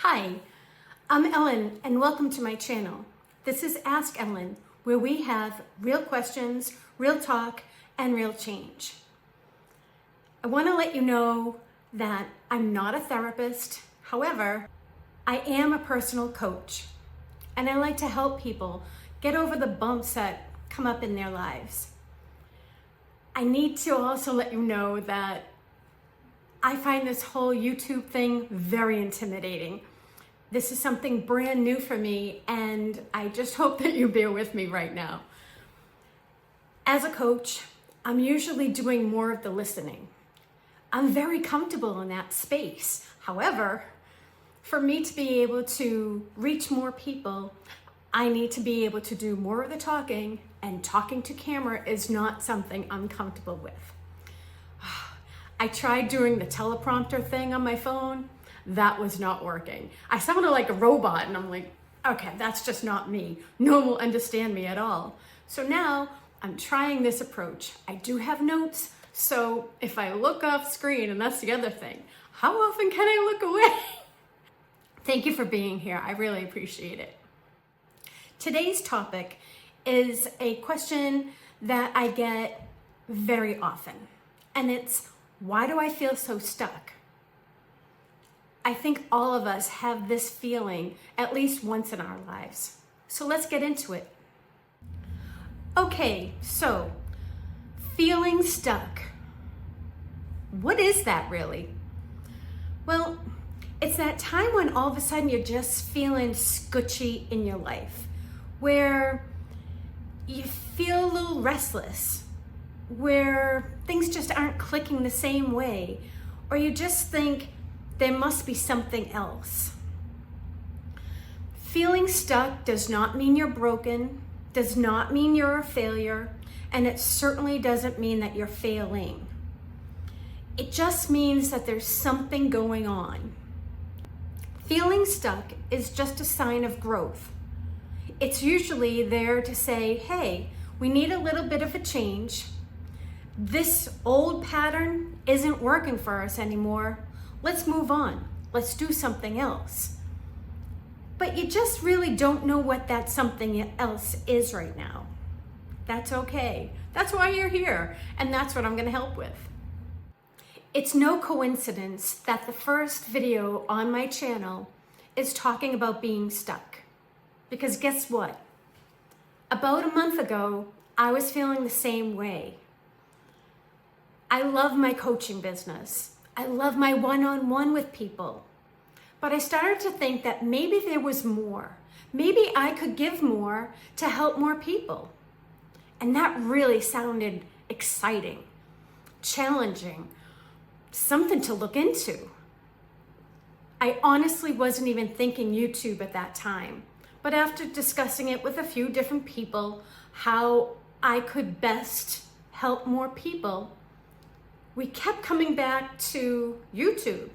Hi, I'm Ellen and welcome to my channel. This is Ask Ellen, where we have real questions, real talk, and real change. I want to let you know that I'm not a therapist. However, I am a personal coach, and I like to help people get over the bumps that come up in their lives. I need to also let you know that I find this whole YouTube thing very intimidating. This is something brand new for me, and I just hope that you bear with me right now. As a coach, I'm usually doing more of the listening. I'm very comfortable in that space. However, for me to be able to reach more people, I need to be able to do more of the talking, and talking to camera is not something I'm comfortable with. I tried doing the teleprompter thing on my phone. That was not working. I sounded like a robot, and I'm like, okay, that's just not me. No one will understand me at all. So now I'm trying this approach. I do have notes, so if I look off screen, and that's the other thing, how often can I look away? Thank you for being here. I really appreciate it. Today's topic is a question that I get very often, and it's, why do I feel so stuck? I think all of us have this feeling at least once in our lives. So let's get into it. Okay, so feeling stuck. What is that really? Well, it's that time when all of a sudden you're just feeling scutchy in your life, where you feel a little restless, where things just aren't clicking the same way, or you just think there must be something else. Feeling stuck does not mean you're broken, does not mean you're a failure, and it certainly doesn't mean that you're failing. It just means that there's something going on. Feeling stuck is just a sign of growth. It's usually there to say, hey, we need a little bit of a change. This old pattern isn't working for us anymore. Let's move on. Let's do something else. But you just really don't know what that something else is right now. That's okay. That's why you're here, and that's what I'm going to help with. It's no coincidence that the first video on my channel is talking about being stuck. Because guess what? About a month ago, I was feeling the same way. I love my coaching business. I love my one-on-one with people. But I started to think that maybe there was more. Maybe I could give more to help more people. And that really sounded exciting, challenging, something to look into. I honestly wasn't even thinking YouTube at that time. But after discussing it with a few different people, how I could best help more people, we kept coming back to YouTube.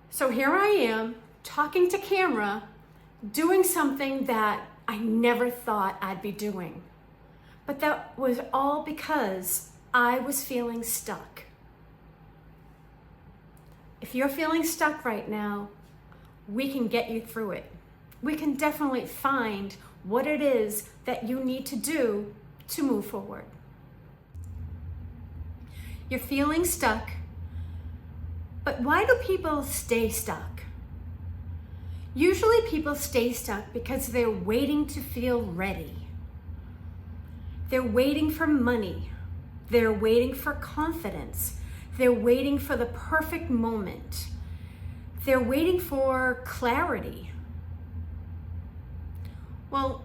So here I am, talking to camera, doing something that I never thought I'd be doing. But that was all because I was feeling stuck. If you're feeling stuck right now, we can get you through it. We can definitely find what it is that you need to do to move forward. You're feeling stuck, but why do people stay stuck? Usually people stay stuck because they're waiting to feel ready. They're waiting for money. They're waiting for confidence. They're waiting for the perfect moment. They're waiting for clarity. Well,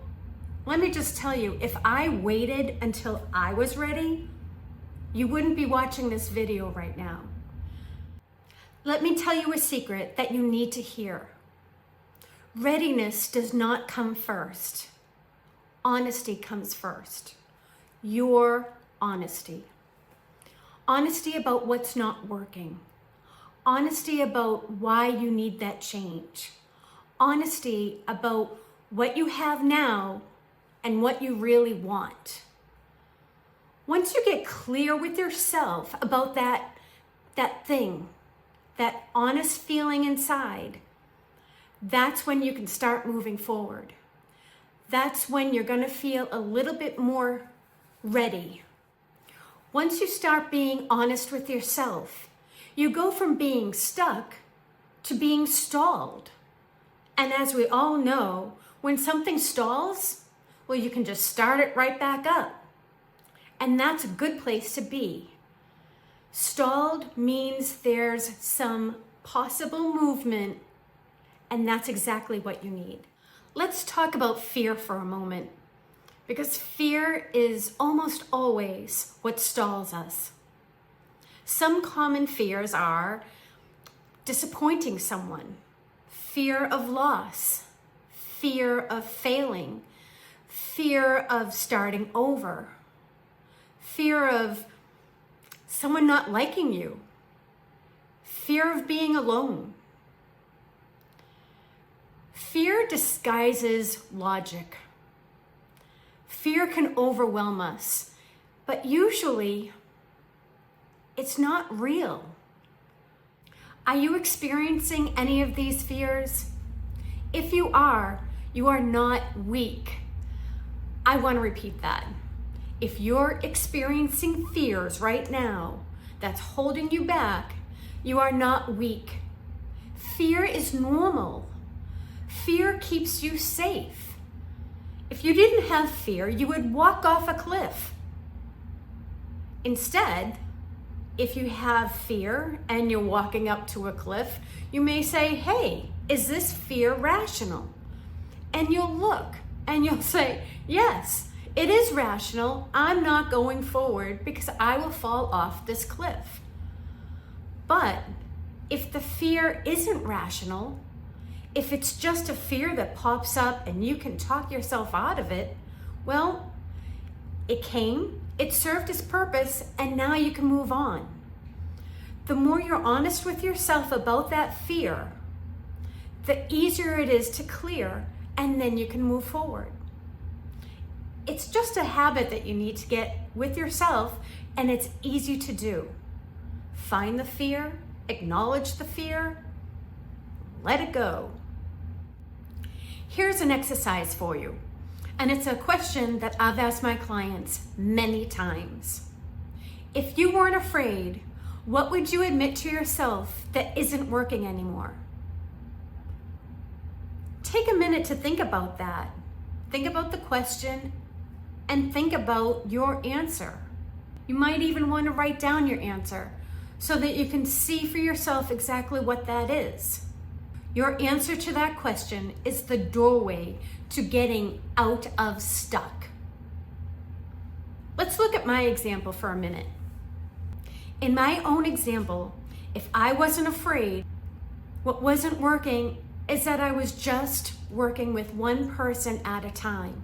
let me just tell you, if I waited until I was ready, you wouldn't be watching this video right now. Let me tell you a secret that you need to hear. Readiness does not come first. Honesty comes first. Your honesty. Honesty about what's not working. Honesty about why you need that change. Honesty about what you have now and what you really want. Once you get clear with yourself about that thing, that honest feeling inside, that's when you can start moving forward. That's when you're going to feel a little bit more ready. Once you start being honest with yourself, you go from being stuck to being stalled. And as we all know, when something stalls, well, you can just start it right back up. And that's a good place to be. Stalled means there's some possible movement, and that's exactly what you need. Let's talk about fear for a moment, because fear is almost always what stalls us. Some common fears are disappointing someone, fear of loss, fear of failing, fear of starting over, fear of someone not liking you, fear of being alone. Fear disguises logic. Fear can overwhelm us, but usually it's not real. Are you experiencing any of these fears? If you are not weak. I want to repeat that. If you're experiencing fears right now that's holding you back, you are not weak. Fear is normal. Fear keeps you safe. If you didn't have fear, you would walk off a cliff. Instead, if you have fear and you're walking up to a cliff, you may say, hey, is this fear rational? And you'll look and you'll say, yes, it is rational. I'm not going forward because I will fall off this cliff. But if the fear isn't rational, if it's just a fear that pops up and you can talk yourself out of it, well, it came, it served its purpose, and now you can move on. The more you're honest with yourself about that fear, the easier it is to clear, and then you can move forward. It's just a habit that you need to get with yourself, and it's easy to do. Find the fear, acknowledge the fear, let it go. Here's an exercise for you, and it's a question that I've asked my clients many times. If you weren't afraid, what would you admit to yourself that isn't working anymore? Take a minute to think about that. Think about the question and think about your answer. You might even want to write down your answer so that you can see for yourself exactly what that is. Your answer to that question is the doorway to getting out of stuck. Let's look at my example for a minute. In my own example, if I wasn't afraid, what wasn't working is that I was just working with one person at a time.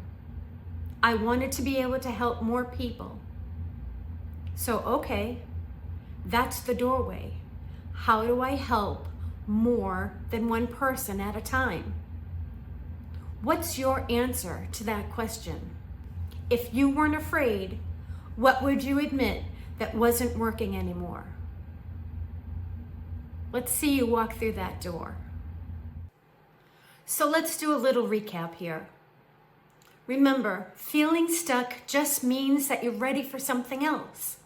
I wanted to be able to help more people. So, okay, that's the doorway. How do I help more than one person at a time? What's your answer to that question? If you weren't afraid, what would you admit that wasn't working anymore? Let's see you walk through that door. So let's do a little recap here. Remember, feeling stuck just means that you're ready for something else.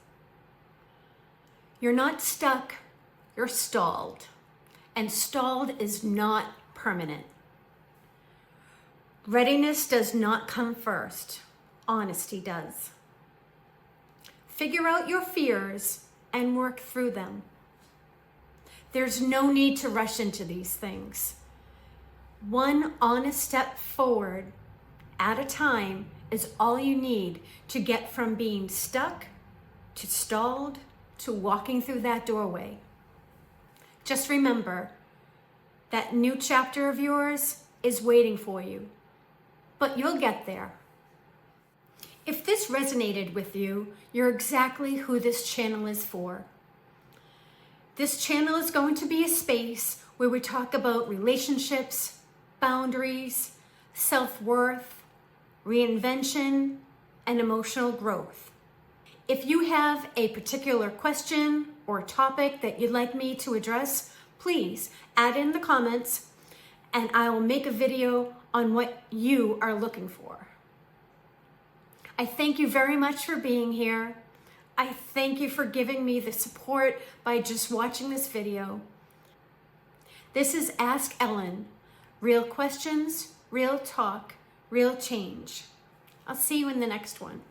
You're not stuck, you're stalled. And stalled is not permanent. Readiness does not come first. Honesty does. Figure out your fears and work through them. There's no need to rush into these things. One honest step forward at a time is all you need to get from being stuck to stalled to walking through that doorway. Just remember, that new chapter of yours is waiting for you, but you'll get there. If this resonated with you, you're exactly who this channel is for. This channel is going to be a space where we talk about relationships, boundaries, self-worth, reinvention, and emotional growth. If you have a particular question or topic that you'd like me to address, please add in the comments and I will make a video on what you are looking for. I thank you very much for being here. I thank you for giving me the support by just watching this video. This is Ask Ellen. Real questions, real talk, real change. I'll see you in the next one.